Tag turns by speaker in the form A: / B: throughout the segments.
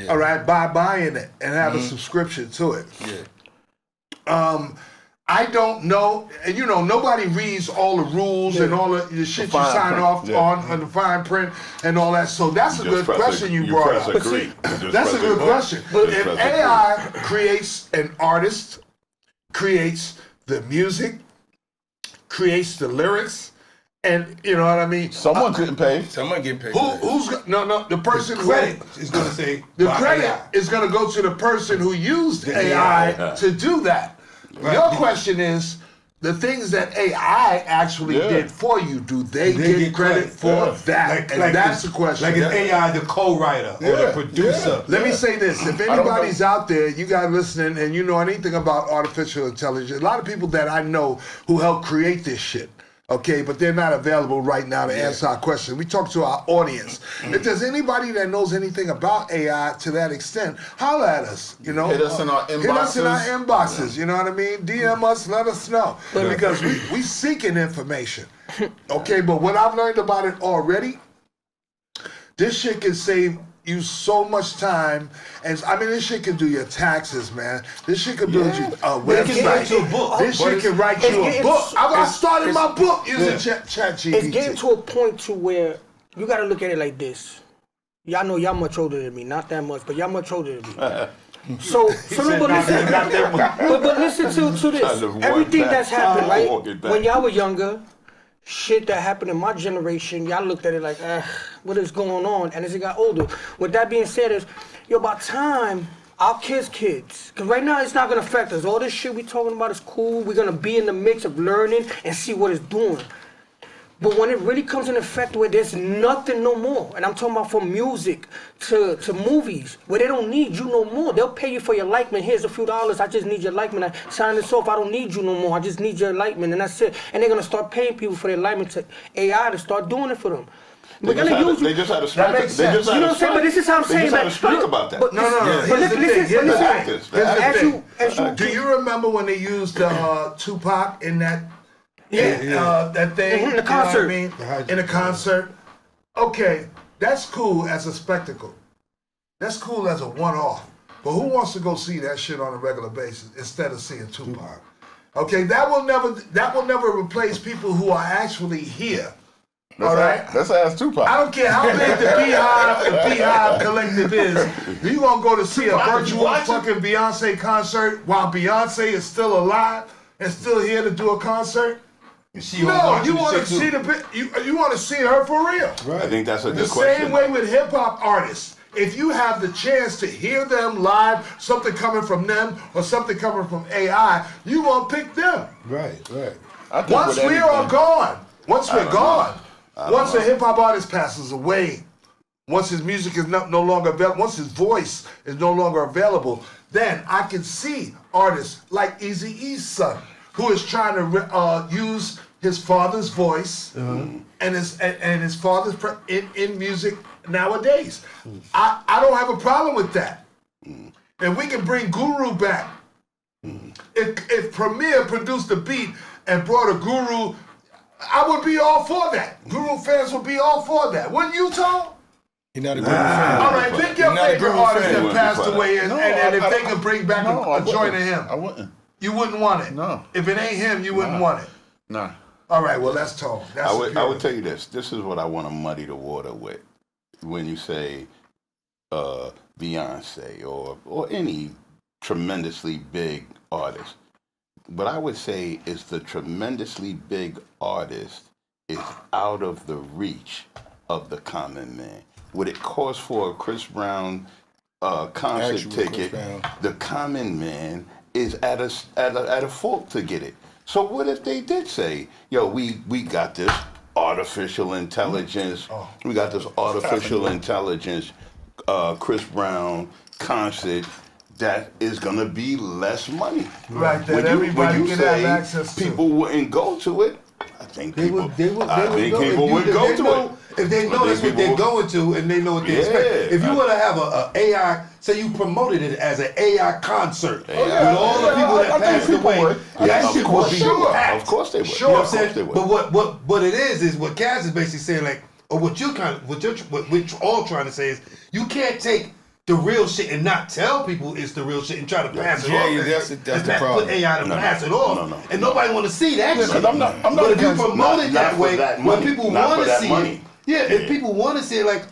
A: all right, by buying it and have a subscription to it. I don't know, and you know, nobody reads all the rules and all the shit you sign off on the fine print and all that. So that's a good question you brought up. That's a good question. But if AI creates an artist, creates the music, creates the lyrics, and you know what I mean?
B: Someone's getting paid.
C: Someone getting paid.
A: The person
D: the credit is going to say
A: the credit is going to go to the person who used the AI to do that. Right. Your question is, the things that AI actually did for you, do they get credit for that? And that's the question.
D: Like an AI, the co-writer or the producer.
A: Let me say this. If anybody's out there, you guys listening, and you know anything about artificial intelligence, a lot of people that I know who helped create this shit, okay, but they're not available right now to answer our question. We talk to our audience. If there's anybody that knows anything about AI to that extent, holler at us, you know.
B: Hit us in our inboxes.
A: Hit us in our inboxes, you know what I mean? DM us, let us know. Because we seeking information, okay? But what I've learned about it already, this shit can save you so much time, and I mean, this shit can do your taxes, man. This shit can build you a website. This shit can write you a book. I started my book using ChatGPT.
E: It's getting to a point to where you got to look at it like this. Y'all know y'all much older than me, not that much, but y'all much older than me. So but listen to this. Everything that's happened, right? When y'all were younger, shit that happened in my generation, y'all looked at it like, what is going on? And as it got older, with that being said, is about time our kids, because right now it's not gonna affect us. All this shit we talking about is cool. We're gonna be in the mix of learning and see what it's doing. But when it really comes in effect where there's nothing no more, and I'm talking about from music to movies, where they don't need you no more. They'll pay you for your likeness. Here's a few dollars. I just need your likeness. I sign this off. I don't need you no more. I just need your likeness, and that's it. And they're gonna start paying people for their likeness to AI to start doing it for them.
B: They just had a strike. They just had a strike.
E: You know what I'm saying? But this is how I'm saying.
B: They just had a strike about that.
E: But listen.
A: Do you remember when they used Tupac in that? That thing.
E: In the concert.
A: You know what I mean? In a concert. Okay, that's cool as a spectacle. That's cool as a one-off. But who wants to go see that shit on a regular basis instead of seeing Tupac? Okay, that will never replace people who are actually here. All right?
B: Let's ask Tupac.
A: I don't care how big the Beehive Collective is. You gonna go to see a virtual fucking Beyonce concert while Beyonce is still alive and still here to do a concert? No, you want to see you want to see her for real.
B: Right. I think that's a good
A: the
B: question.
A: Same way with hip hop artists. If you have the chance to hear them live, something coming from them or something coming from AI, you gonna pick them.
D: Right.
A: Once we are gone, once we're gone, once a hip hop artist passes away, once his music is no longer available, once his voice is no longer available, then I can see artists like Eazy-E's son, who is trying to use his father's voice and his father's in music nowadays. I don't have a problem with that. And we can bring Guru back. If Premier produced a beat and brought a Guru, I would be all for that. Guru fans would be all for that. Wouldn't you, Tom?
C: You're not a Guru fan.
A: All right, pick your favorite artist that passed away and if they could bring back a joint of him.
B: I wouldn't.
A: You wouldn't want it?
B: No.
A: If it ain't him, you wouldn't want it?
B: No.
A: All right, well, that's Tone.
B: I would tell you this. This is what I want to muddy the water with. When you say Beyonce or any tremendously big artist. What I would say is the tremendously big artist is out of the reach of the common man. What it costs for a Chris Brown concert ticket, the common man is at a fault to get it. So what if they did say, yo, we got this artificial intelligence, we got this artificial intelligence Chris Brown concert that is gonna be less money.
A: Right, that everybody can have access to.
B: People wouldn't go to it. I think people would go to it.
D: If they know that's what they're going to and they know what they expect. If you want to have a AI, say you promoted it as an AI concert with all the people that passed away, that shit would be packed.
B: Of course they would.
D: You know what I'm saying? But what it is what Cass is basically saying, like, or what we're all trying to say is, you can't take the real shit and not tell people it's the real shit and try to pass it off.
C: That's the problem.
D: Put AI to pass it off, and nobody want to see that shit.
B: I'm not
D: but if you promote it that way, when people want to see
B: it,
D: if people want to see it, like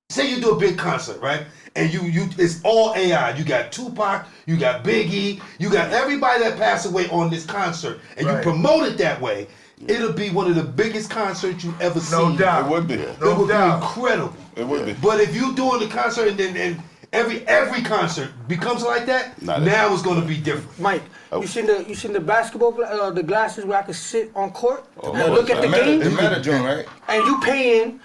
D: say you do a big concert, right? And you it's all AI. You got Tupac, you got Biggie, you got everybody that passed away on this concert, and you promote it that way. It'll be one of the biggest concerts you ever seen.
A: No doubt.
C: It would be.
D: It would be incredible.
C: It would be.
D: But if you doing the concert and every concert becomes like that, now it's going to be different.
E: Mike, you seen the basketball the glasses where I could sit on court and look at the game?
C: The meta joint, right?
E: And you paying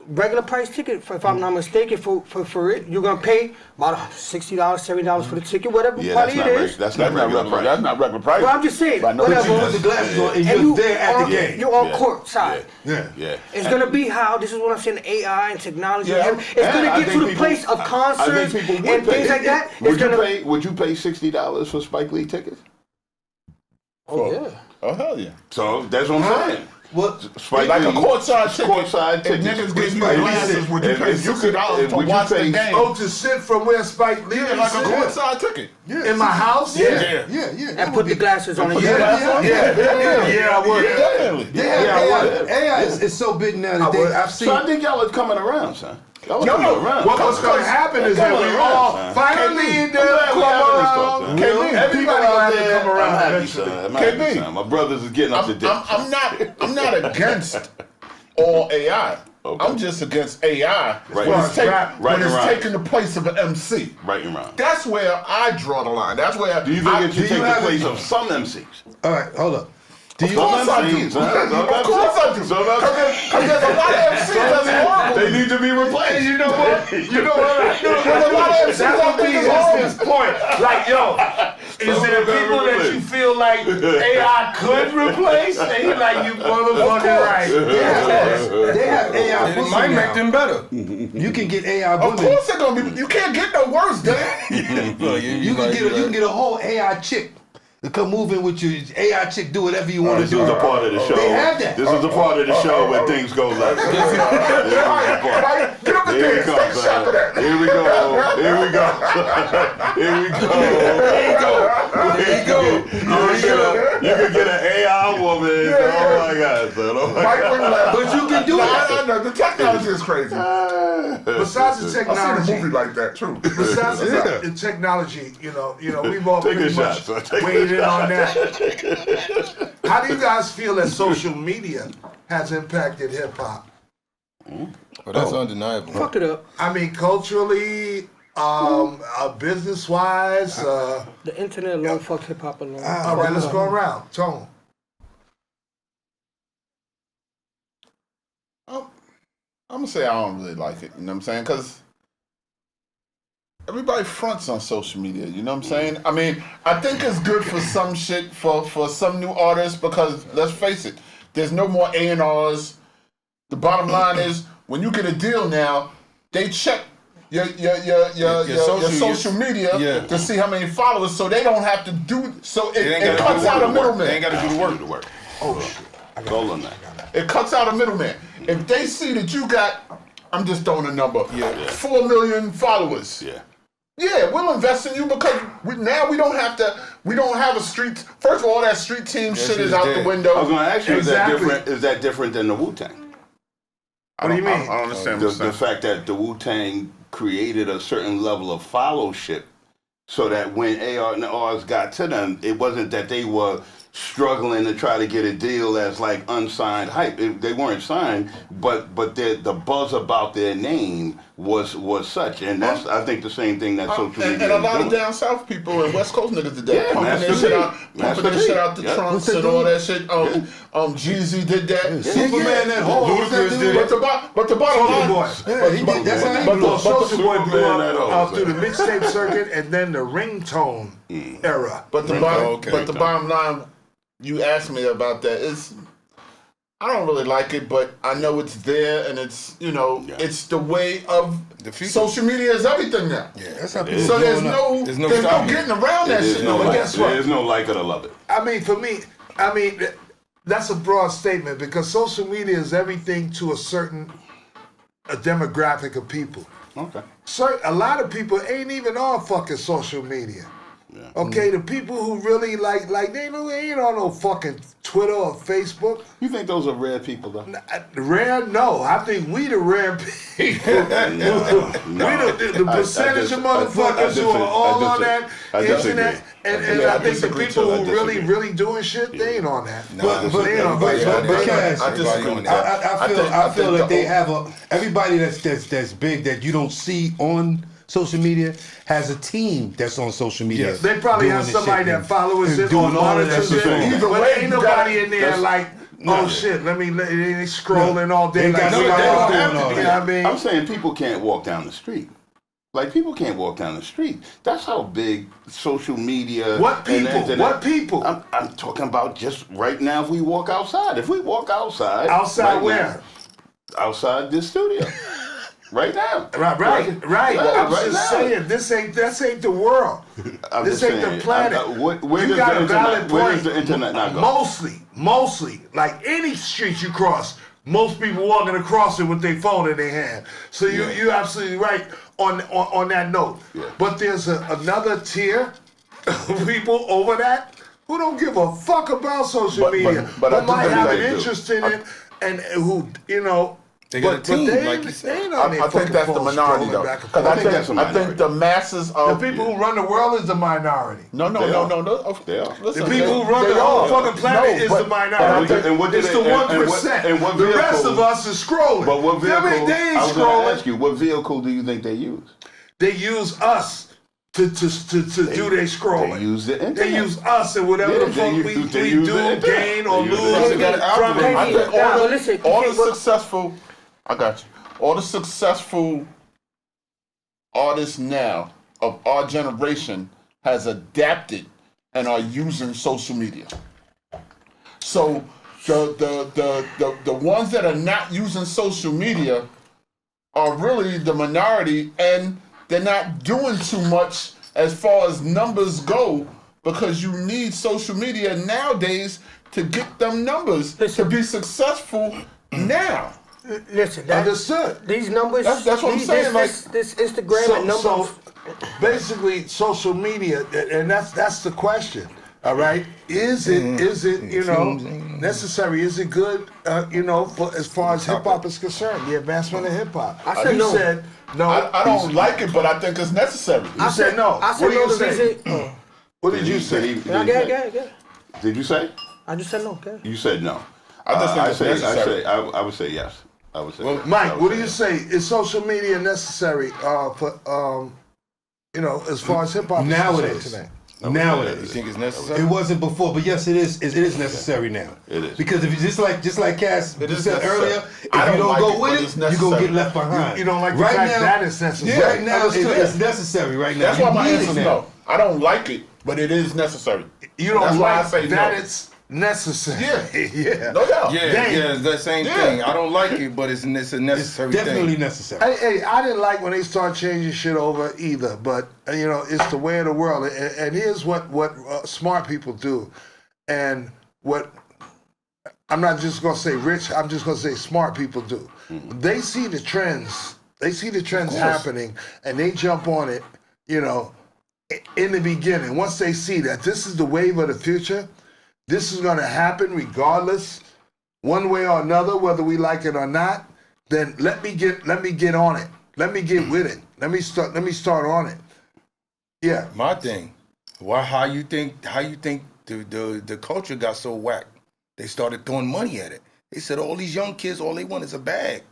E: regular price ticket, if I'm not mistaken, for it. You're gonna pay about $60, $70 for the ticket, whatever party it is.
B: That's not regular price.
F: That's not regular price.
E: Well, I'm just saying,
B: But
E: whatever.
D: You put the glasses on and you're there at the game.
E: You're on court side.
D: Yeah.
E: It's gonna be how this is what I'm saying. AI and technology.
B: Yeah.
E: It's gonna get to the place of concerts and things like that.
B: Would you pay $60 for Spike Lee tickets?
E: Oh yeah.
F: Oh hell yeah.
B: So that's what I'm saying.
D: What?
B: Spike
F: Like a
B: Lee,
F: courtside ticket.
B: Courtside
F: If
B: tickets.
F: niggas give you glasses, would you pay $60 to
B: would you
F: watch the
B: pay-
F: game?
A: Oh, to sit from where Spike Lee
F: Yeah, like a
A: sit?
F: courtside ticket.
A: In my house?
F: Yeah.
E: And put the glasses on it.
A: Yeah, I would.
F: Definitely.
D: AI is so big now that I've seen.
B: So I think y'all are coming around, son. Y'all are
A: No,
B: coming
A: no.
B: around.
A: What's going to happen is that we all finally come around. Everybody out there come around.
B: I'm happy, son. I'm happy, son. My brothers is getting up to date.
F: I'm not against all AI.
B: Okay.
F: I'm just against AI
B: Right.
F: when it's,
B: Right around.
F: taking the place of an MC.
B: Right and wrong.
F: That's where I draw the line. That's where
B: Do you think it should take the place of some MCs?
D: All right, hold up.
F: Of course I do. Of course I do. Because there's a lot of MCs that's horrible.
B: They need to be replaced.
A: You know what?
F: There's a lot of MCs
A: That
F: I
A: would
F: think
A: be
F: is horrible.
A: his point. Like, yo, is there people that you feel like AI could replace? And he's like, you motherfucking right.
D: They have AI
C: It
D: pussy
C: might
D: now.
C: make them better.
D: You can get AI
F: Of
D: women.
F: course they're gonna be. You can't get no worse, Dan.
D: You can get a whole AI chick to come move in with you. AI chick, do whatever you want to
B: This
D: do.
B: is a part of the show.
D: They have that.
B: This is the part of the show where things go left.
F: Get up the
B: Here
F: there.
B: it comes,
F: Take a shot of that.
B: Here we go. Here we go. Here we go. Here you go. You can get an AI woman. Oh my God, son. Oh my
F: Mike
B: God.
F: wouldn't laugh.
D: But you can do
F: I
D: it.
F: know. The technology is crazy.
A: Besides the
F: I seen a
A: technology,
F: movie like that too.
A: besides the technology, you know, we've all
B: Take a
A: pretty
B: shot,
A: much
B: son. Take a
A: weighed in
B: shot.
A: on that. How do you guys feel that social media has impacted hip hop?
C: Well, that's undeniable.
E: Fuck it up.
A: I mean, culturally, business wise.
E: The internet alone fucked hip hop alone.
A: All right, let's go around. Tone.
F: I'm gonna say I don't really like it. You know what I'm saying? Because everybody fronts on social media. You know what I'm saying? I mean, I think it's good for some shit for some new artists because let's face it, there's no more A&Rs. The bottom line is when you get a deal now, they check your social media to see how many followers, so they don't have to do so. It cuts out a middleman.
C: They ain't got to do the work.
B: Oh shit. All on that.
F: It cuts out a middleman. If they see that you got, I'm just throwing a number, 4 million followers. Yeah, we'll invest in you because now we don't have a street. First of all, that street team shit is out the window.
B: I was going to ask you,
A: Exactly.
B: is that different than the Wu-Tang?
A: What do you mean?
F: I don't understand what
B: The
F: you're saying.
B: fact that the Wu-Tang created a certain level of followship so that when A&Rs got to them, it wasn't that they were struggling to try to get a deal as like unsigned hype. They weren't signed, but the buzz about their name was such, and that's I think the same thing that social media
F: and a lot
B: is
F: of
B: doing.
F: down south people and West Coast niggas did that,
B: Yeah,
F: pumping
B: Master
F: their shit out the trunks and all that shit. Jeezy did that.
D: Superman that whole
C: Ludacris did it.
F: But the bottom line,
A: Boy.
D: Yeah, he did. That's how he
F: but
D: blew up.
A: Soulja Boy blew
B: Superman that
A: up
B: old,
A: through the mixtape circuit and then the ringtone era.
F: but the bottom line, you asked me about that. I don't really like it, but I know it's there, and it's it's the way of
C: The future.
F: social media is everything now.
C: Yeah,
D: That's how people
F: So there's
D: growing up.
F: no getting around that shit.
A: But guess what?
B: There's no like it or love it.
A: I mean, for me, that's a broad statement because social media is everything to a certain demographic of people.
B: Okay.
A: A lot of people ain't even on fucking social media. Yeah. Okay, the people who really like they ain't on no fucking Twitter or Facebook.
B: You think those are rare people though?
A: Rare? No, I think we the rare people.
B: No.
A: We the percentage of motherfuckers who are all on that internet, and I think the people who really doing shit, they ain't on that.
D: But I feel that they have everybody that's big that you don't see on social media has a team that's on social media.
A: Yes. They probably have somebody that follows it or monitors it. But ain't nobody in there like, oh shit, they scrolling all day. Like,
B: I mean, I'm saying people can't walk down the street. Like, people can't walk down the street. That's how big social media.
A: What people? What people?
B: I'm talking about just right now. If we walk outside, outside
A: right where?
B: Now, outside this studio. Right now.
A: Right. I'm just saying, this ain't the world. This ain't the planet. You got a valid point.
B: Where does the internet not go?
A: Mostly, like any street you cross, most people walking across it with their phone in their hand. So you're absolutely right on that note. Yeah. But there's another tier of people over that who don't give a fuck about social media, but might have an interest in it, and who,
C: they got a team, like you said.
F: I think that's the minority, though. Because I think the masses of
A: the people who run the world is the minority.
F: No.
B: They are.
A: Listen, the people who run the whole fucking planet is the minority. It's the 1%. The rest of us is scrolling.
B: But what vehicle?
A: They ain't
B: I was
A: scrolling.
B: going to ask you, what vehicle do you think they use?
A: They use us to do their scrolling.
B: They use the internet.
A: They use us and whatever the fuck we do, gain or lose from it.
F: I think all the successful. I got you. All the successful artists now of our generation has adapted and are using social media. So the ones that are not using social media are really the minority, and they're not doing too much as far as numbers go, because you need social media nowadays to get them numbers to be successful now.
E: Listen,
A: understood.
E: These numbers.
F: That's what I'm saying.
E: This Instagram and numbers.
A: So basically, social media, and that's the question. All right, is it necessary? Is it good? For as far as hip hop is concerned, the advancement of hip hop.
E: I said no.
A: Said no.
F: I don't like it, but I think it's necessary.
A: You said no.
E: I said no.
A: What did you say?
B: Did you say?
E: I just said no. Okay.
B: You said no.
F: I necessary.
B: I would say yes. I would say.
A: Well, Mike, what do you say? Is social media necessary for as far as hip hop is concerned today?
D: Now it is.
C: You think it's necessary?
D: It wasn't before, but yes, it is. It is necessary now.
B: It is.
D: Because if you just like Cass said earlier, if you don't go with it, you're gonna get left behind.
A: You don't like the fact that it's necessary.
D: Yeah, right now it's necessary. Right now,
F: that's why my answer is no. I don't like it, but it is necessary.
A: You don't like that it's necessary.
F: Yeah. No doubt.
C: Yeah, it's that same thing. I don't like it, but it's a necessary thing.
D: Definitely necessary.
A: Hey, I didn't like when they start changing shit over either, but it's the way of the world. And here's what smart people do, and what I'm not just gonna say rich. I'm just gonna say smart people do. Mm-hmm. They see the trends. They see the trends happening, and they jump on it. In the beginning, once they see that this is the wave of the future. This is going to happen regardless, one way or another, whether we like it or not. Then let me get on it. Let me get with it. Let me start on it. Yeah.
C: My thing. How you think the culture got so whack? They started throwing money at it. They said all these young kids, all they want is a bag.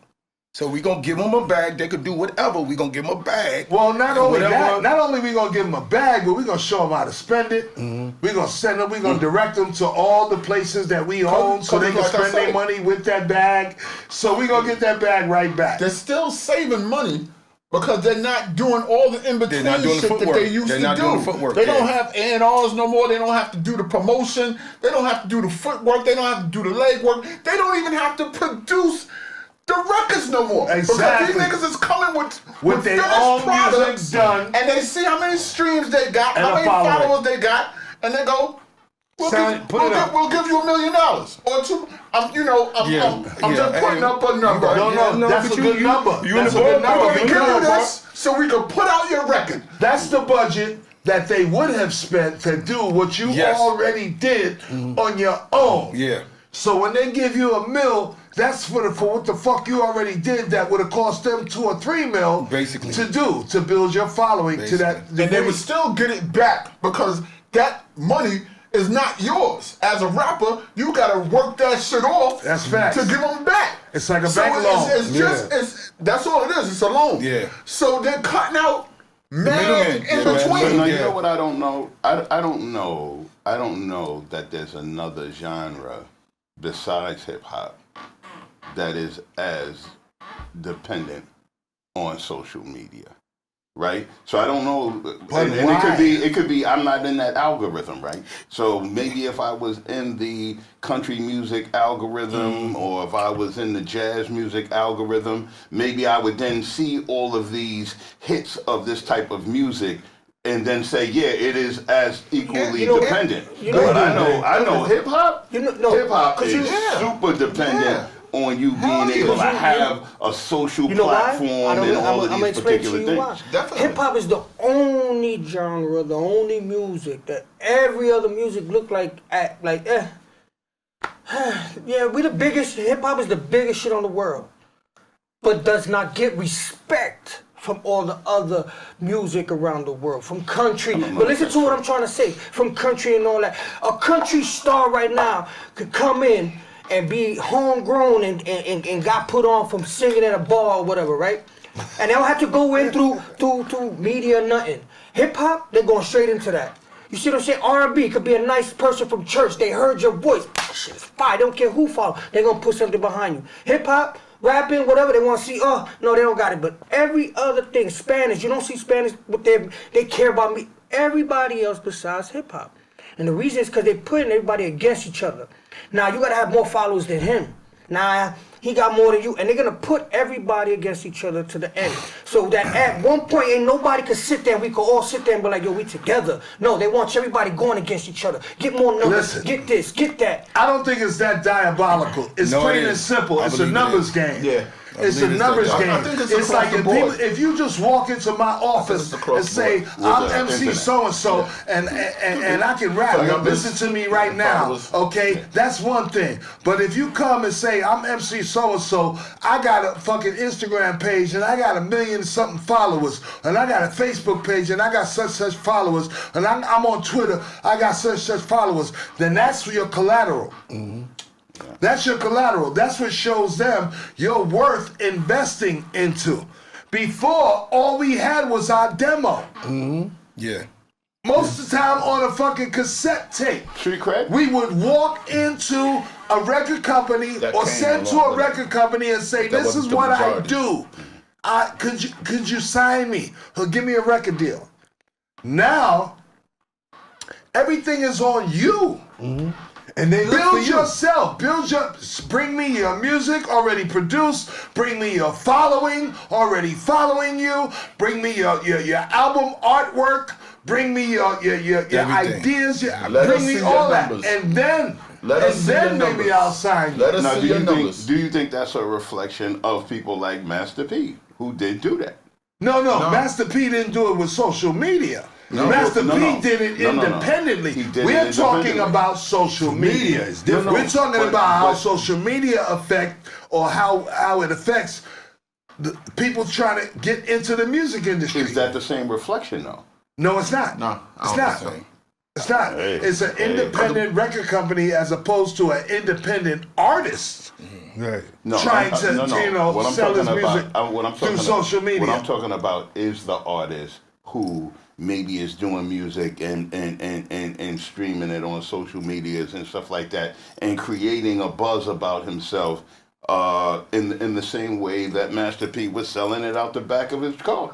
C: So we gonna give them a bag. They could do whatever. We gonna give them a bag.
A: Well, not only that. Not only we gonna give them a bag, but we gonna show them how to spend it. Mm-hmm. We gonna send them. We gonna direct them to all the places that we own, so they can spend their money with that bag. So we gonna get that bag right back.
F: They're still saving money because they're not doing all the in between shit that they used to do. They don't have A&Rs no more. They don't have to do the promotion. They don't have to do the footwork. They don't have to do the leg work. They don't even have to produce the records no more.
A: Exactly.
F: Because these niggas is coming with
A: their own music done.
F: And they see how many streams they got, how many followers they got, and they go, We'll
D: Put it up.
F: We'll give you $1 million or two. I'm just putting up a number.
A: No, that's a good number.
F: You in the ballpark. I'm going to give you this so we can put out your record.
A: That's the budget that they would have spent to do what you already did on your own.
C: Yeah.
A: So when they give you $1 million, that's for what the fuck you already did that would have cost them $2 or $3 million
C: basically
A: to build your following to that degree.
F: And they would still get it back because that money is not yours. As a rapper, you gotta work that shit off.
A: That's facts.
F: To give them back.
A: It's like a bank loan.
F: It's that's all it is. It's a loan.
C: Yeah.
F: So they're cutting out man in between.
B: But you know what I don't know? I don't know that there's another genre besides hip hop that is as dependent on social media. Right, so I don't know, and it could be. I'm not in that algorithm, right? So maybe if I was in the country music algorithm, or if I was in the jazz music algorithm, maybe I would then see all of these hits of this type of music, and then say, yeah, it is as equally dependent. But I know hip hop. Hip hop is super dependent. Yeah. On you being able to have a social platform and all of these particular things.
E: Hip hop is the only genre, the only music that every other music look like. Yeah, we the biggest. Hip hop is the biggest shit on the world, but does not get respect from all the other music around the world, from country. But listen to what I'm trying to say. From country and all that, a country star right now could come in and be homegrown and got put on from singing at a bar or whatever, right? And they don't have to go in through media or nothing. Hip hop, they're going straight into that. You see what I'm saying? R&B could be a nice person from church. They heard your voice. Shit, it's fire. They don't care who follow. They're going to put something behind you. Hip hop, rapping, whatever, they want to see. Oh, no, they don't got it. But every other thing, Spanish, you don't see Spanish, but they care about me. Everybody else besides hip hop. And the reason is because they're putting everybody against each other. Now, you got to have more followers than him. Now, he got more than you. And they're going to put everybody against each other to the end. So that at one point, ain't nobody could sit there and we could all sit there and be like, yo, we together. No, they want everybody going against each other. Get more numbers. Get this. Get that.
A: I don't think it's that diabolical. It's plain and simple. It's a numbers game.
F: Yeah.
A: It's a numbers game. It's like if you just walk into my office and say, I'm MC so-and-so, and I can rap, listen to me right now, okay? That's one thing. But if you come and say, I'm MC so-and-so, I got a fucking Instagram page, and I got 1 million something followers, and I got a Facebook page, and I got such followers, and I'm on Twitter, I got such followers, then that's your collateral. Mm-hmm. That's your collateral. That's what shows them you're worth investing into. Before, all we had was our demo.
C: Mm-hmm. Yeah.
A: Most of the time on a fucking cassette tape.
B: Street cred?
A: We would walk into a record company or send to a record company and say, this is what I do. Could you sign me? Or give me a record deal. Now, everything is on you. Mm-hmm. And they build yourself. Bring me your music already produced. Bring me your following already following you. Bring me your album artwork. Bring me your ideas. Bring me all that. And then maybe I'll sign you.
F: Let us see your numbers.
B: Do you think that's a reflection of people like Master P, who did do that?
A: No. Master P didn't do it with social media. Master P did it independently. We're talking about social media. It's different. We're talking about how social media affect, or how it affects the people trying to get into the music industry.
B: Is that the same reflection, though?
A: No, it's not.
F: No,
A: it's not. It's not. It's an independent record company as opposed to an independent artist.
F: Right.
A: Trying to sell his music through social media.
B: What I'm talking about is the artist who maybe is doing music and streaming it on social medias and stuff like that, and creating a buzz about himself in the same way that Master P was selling it out the back of his car.